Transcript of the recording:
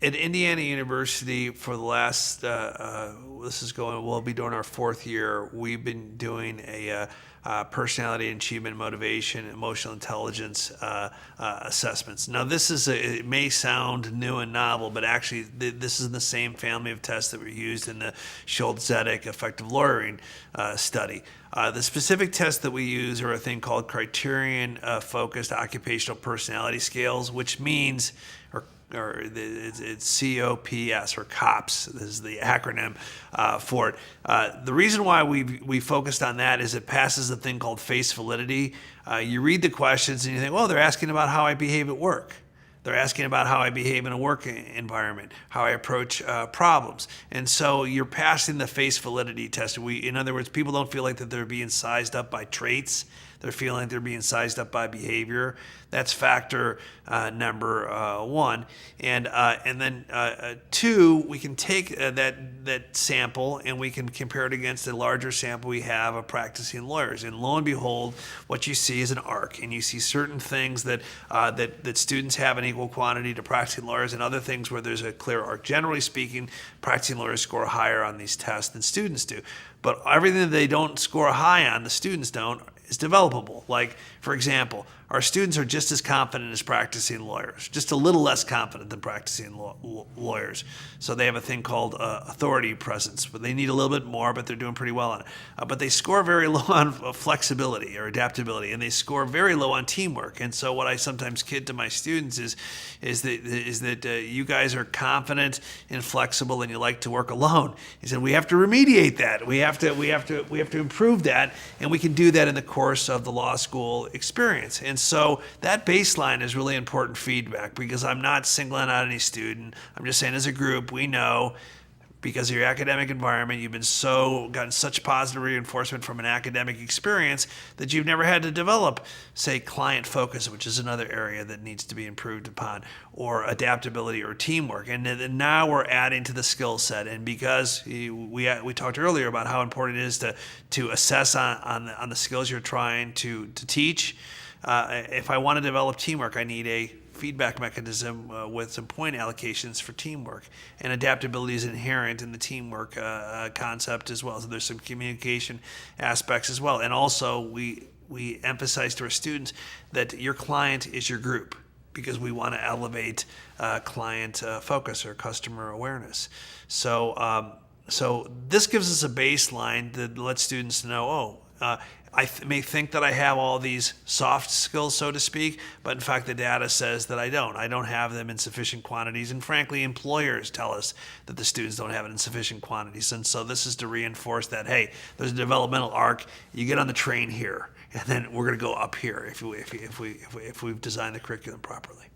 At Indiana University for the last, we'll be doing our fourth year. We've been doing a personality and achievement, motivation, emotional intelligence assessments. Now, it may sound new and novel, but actually, this is in the same family of tests that were used in the Schultz-Zedeck effective lawyering study. The specific tests that we use are a thing called criterion focused occupational personality scales, which means, it's COPS or COPS. This is the acronym for it. The reason why we focused on that is it passes a thing called face validity. You read the questions and you think, well, they're asking about how I behave at work. They're asking about how I behave in a work environment, how I approach problems. And so you're passing the face validity test. In other words, people don't feel like that they're being sized up by traits. They're feeling like they're being sized up by behavior. That's factor number one. And then two, we can take that sample and we can compare it against a larger sample we have of practicing lawyers. And lo and behold, what you see is an arc, and you see certain things that students have an equal quantity to practicing lawyers, and other things where there's a clear arc. Generally speaking, practicing lawyers score higher on these tests than students do. But everything that they don't score high on, the students don't, is developable. Like, for example, our students are just as confident as practicing lawyers, just a little less confident than practicing lawyers. So they have a thing called authority presence, but they need a little bit more, but they're doing pretty well on it. But they score very low on flexibility or adaptability, and they score very low on teamwork. And so what I sometimes kid to my students is that you guys are confident and flexible, and you like to work alone. He said we have to remediate that. We have to improve that, and we can do that in the course of the law school experience. And so that baseline is really important feedback, because I'm not singling out any student. I'm just saying, as a group, we know, because of your academic environment, you've gotten such positive reinforcement from an academic experience that you've never had to develop, say, client focus, which is another area that needs to be improved upon, or adaptability or teamwork. And then now we're adding to the skill set. And because we talked earlier about how important it is to assess on the skills you're trying to teach, if I want to develop teamwork, I need a feedback mechanism with some point allocations for teamwork. And adaptability is inherent in the teamwork concept as well. So there's some communication aspects as well. And also we emphasize to our students that your client is your group, because we want to elevate client focus or customer awareness. So this gives us a baseline that lets students know, I may think that I have all these soft skills, so to speak, but in fact the data says that I don't. I don't have them in sufficient quantities, and frankly employers tell us that the students don't have it in sufficient quantities. And so this is to reinforce that, hey, there's a developmental arc. You get on the train here, and then we're going to go up here if we've designed the curriculum properly.